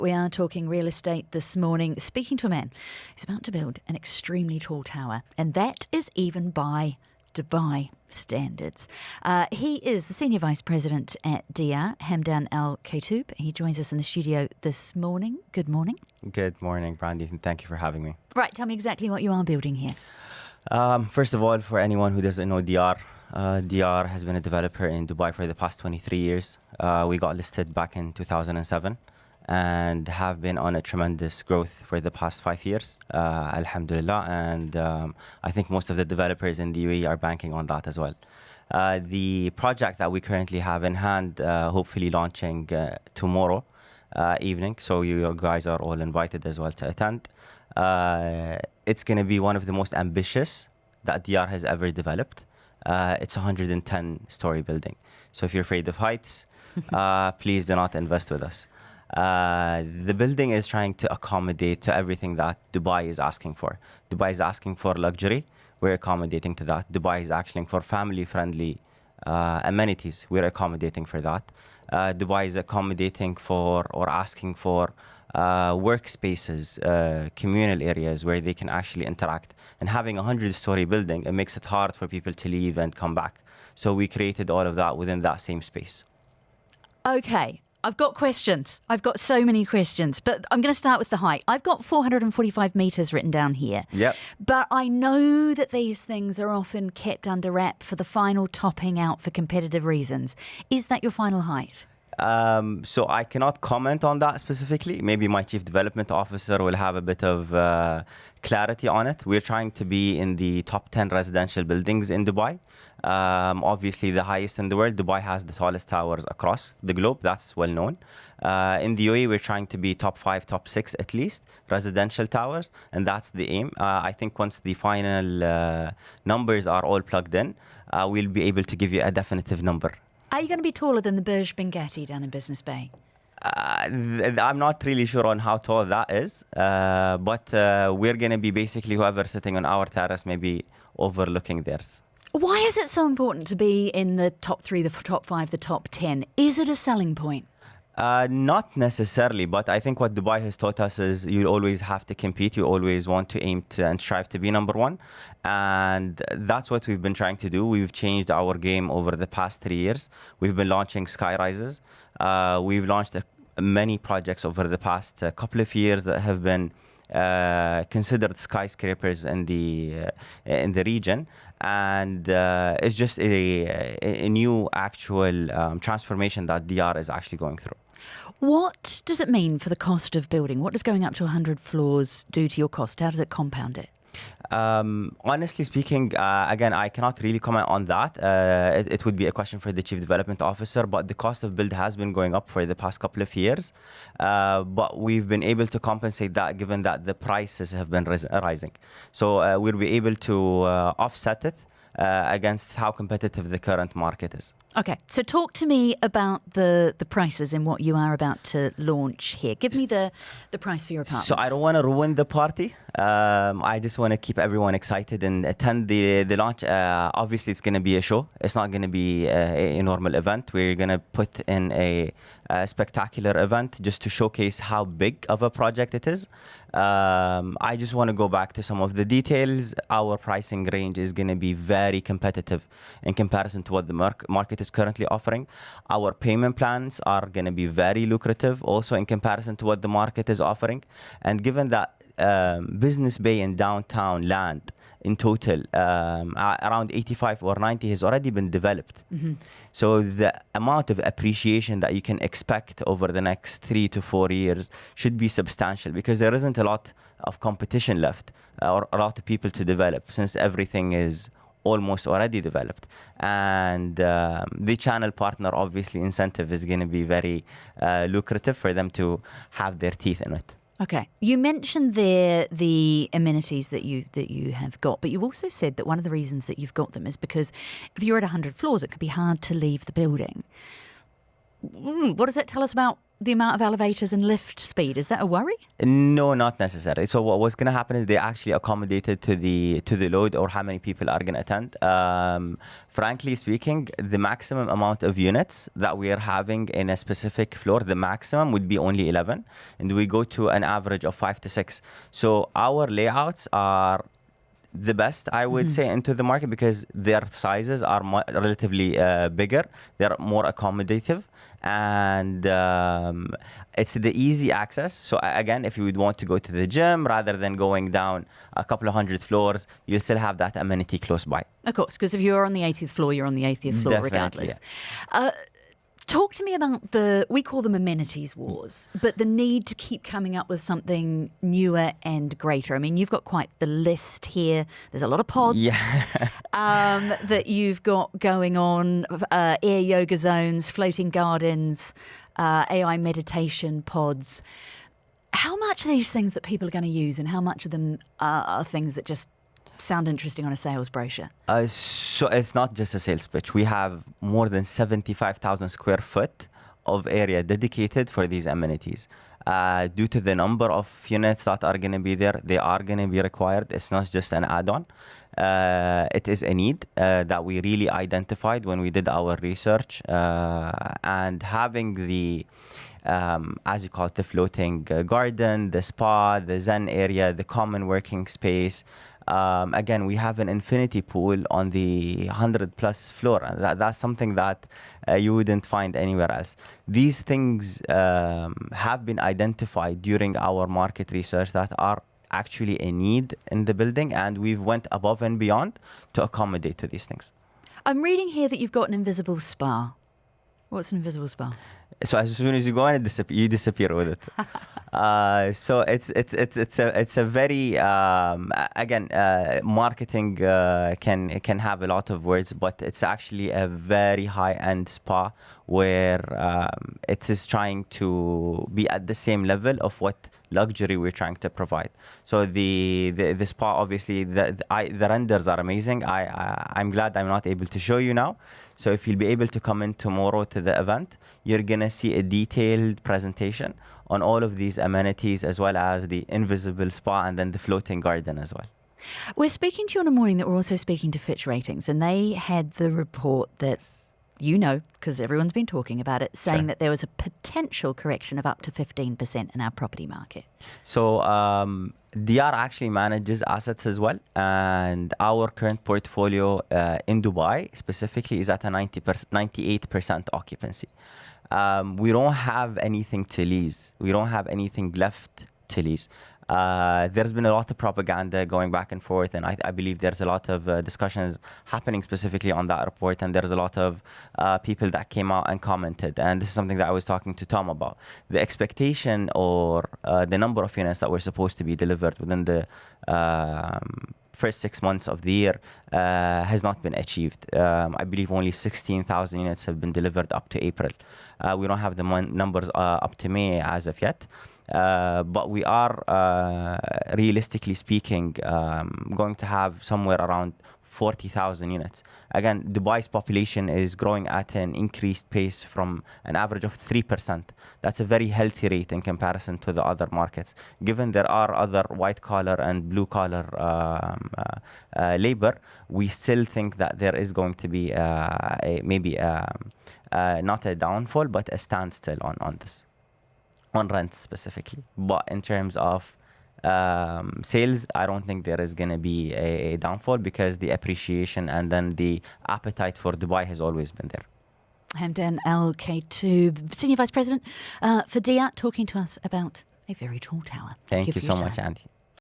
We are talking real estate this morning, speaking to a man who's about to build an extremely tall tower, and that is even by Dubai standards. He is the Senior Vice President at Deyaar, Hamdan Al Kaitoob. He joins us in the studio this morning. Good morning. Good morning, Brandy, and thank you for having me. Right, tell me exactly what you are building here. First of all, for anyone who doesn't know Deyaar, Deyaar has been a developer in Dubai for the past 23 years. We got listed back in 2007 and have been on a tremendous growth for the past 5 years, alhamdulillah, and I think most of the developers in the UAE are banking on that as well. The project that we currently have in hand, hopefully launching tomorrow evening, so you guys are all invited as well to attend. It's going to be one of the most ambitious that Deyaar has ever developed. It's a 110-story building. So if you're afraid of heights, please do not invest with us. The building is trying to accommodate to everything that Dubai is asking for. Dubai is asking for luxury. We're accommodating to that. Dubai is asking for family-friendly amenities. We're accommodating for that. Dubai is accommodating for or asking for workspaces, communal areas where they can actually interact. And having a 100-story building, it makes it hard for people to leave and come back. So we created all of that within that same space. Okay, I've got questions. I've got so many questions, but I'm going to start with the height. I've got 445 metres written down here. Yep. But I know that these things are often kept under wrap for the final topping out for competitive reasons. Is that your final height? So I cannot comment on that specifically. Maybe my chief development officer will have a bit of clarity on it. We're trying to be in the top 10 residential buildings in Dubai. Obviously the highest in the world. Dubai has the tallest towers across the globe. That's well known. In the UAE, we're trying to be top 5, top 6 at least, residential towers, and that's the aim. I think once the final numbers are all plugged in, we'll be able to give you a definitive number. Are you going to be taller than the Burj Benghazi down in Business Bay? I'm not really sure on how tall that is, but we're going to be basically whoever's sitting on our terrace, maybe overlooking theirs. Why is it so important to be in the top 3, the top 5, the top 10? Is it a selling point? Not necessarily, but I think what Dubai has taught us is you always have to compete. You always want to aim to and strive to be number one. And that's what we've been trying to do. We've changed our game over the past 3 years. We've been launching sky rises. We've launched many projects over the past couple of years that have been considered skyscrapers in the region, and it's just a new actual transformation that Deyaar is actually going through. What does it mean for the cost of building? What does going up to 100 floors do to your cost? How does it compound it? Honestly speaking, again, I cannot really comment on that. It would be a question for the Chief Development Officer, but the cost of build has been going up for the past couple of years. But we've been able to compensate that given that the prices have been rising. So we'll be able to offset it against how competitive the current market is. Okay, so talk to me about the prices in what you are about to launch here. Give me the price for your apartments. So I don't want to ruin the party. I just want to keep everyone excited and attend the launch. Obviously, it's going to be a show. It's not going to be a normal event. We're going to put in a spectacular event just to showcase how big of a project it is. I just want to go back to some of the details. Our pricing range is going to be very competitive in comparison to what the market is currently offering. Our payment plans are going to be very lucrative also in comparison to what the market is offering. And given that Business Bay and downtown land in total, around 85 or 90 has already been developed. Mm-hmm. So the amount of appreciation that you can expect over the next 3 to 4 years should be substantial because there isn't a lot of competition left or a lot of people to develop since everything is almost already developed. And the channel partner, obviously, incentive is going to be very lucrative for them to have their teeth in it. Okay. You mentioned there the amenities that you have got, but you also said that one of the reasons that you've got them is because if you're at 100 floors, it could be hard to leave the building. What does that tell us about the amount of elevators and lift speed? Is that a worry? No, not necessarily. So what's going to happen is they actually accommodated to the load or how many people are going to attend. Frankly speaking, the maximum amount of units that we are having in a specific floor, the maximum would be only 11, and we go to an average of 5 to 6. So our layouts are the best, I would say, into the market because their sizes are relatively bigger. They're more accommodative, and it's the easy access. So again, if you would want to go to the gym rather than going down a couple of hundred floors, you still have that amenity close by. Of course, because if you're on the 80th floor, you're on the 80th floor. Definitely, regardless. Talk to me about we call them amenities wars, but the need to keep coming up with something newer and greater. I mean, you've got quite the list here. There's a lot of pods that you've got going on, air yoga zones, floating gardens, AI meditation pods. How much are these things that people are going to use, and how much of them are things that just sound interesting on a sales brochure? So it's not just a sales pitch. We have more than 75,000 square foot of area dedicated for these amenities. Due to the number of units that are going to be there, they are going to be required. It's not just an add-on. It is a need that we really identified when we did our research, and having the as you call it, the floating garden, the spa, the Zen area, the common working space. Again, we have an infinity pool on the 100 plus floor. That's something that you wouldn't find anywhere else. These things have been identified during our market research that are actually a need in the building, and we've went above and beyond to accommodate to these things. I'm reading here that you've got an invisible spa. What's an invisible spa? So as soon as you go in, you disappear with it. So it's a very again, marketing can have a lot of words, but it's actually a very high-end spa where it is trying to be at the same level of what luxury we're trying to provide. So the spa, obviously, the renders are amazing. I'm glad I'm not able to show you now. So if you'll be able to come in tomorrow to the event, you're gonna see a detailed presentation on all of these amenities, as well as the invisible spa and then the floating garden as well. We're speaking to you on a morning that we're also speaking to Fitch Ratings, and they had the report that, you know, because everyone's been talking about it, saying that there was a potential correction of up to 15% in our property market. So Deyaar actually manages assets as well, and our current portfolio in Dubai specifically is at a 98% occupancy. We don't have anything to lease. We don't have anything left to lease. There's been a lot of propaganda going back and forth, and I believe there's a lot of discussions happening specifically on that report, and there's a lot of people that came out and commented, and this is something that I was talking to Tom about. The expectation or the number of units that were supposed to be delivered within the first 6 months of the year has not been achieved. I believe only 16,000 units have been delivered up to April. We don't have the numbers up to May as of yet. But we are, realistically speaking, going to have somewhere around 40,000 units. Again, Dubai's population is growing at an increased pace from an average of 3%. That's a very healthy rate in comparison to the other markets. Given there are other white-collar and blue-collar labor, we still think that there is going to be maybe not a downfall, but a standstill on this. On rents specifically, but in terms of sales, I don't think there is going to be a downfall because the appreciation and then the appetite for Dubai has always been there. Hamdan Al Kaitoob, Senior Vice President for Deyaar, talking to us about a very tall tower. Thank you so much, Andy.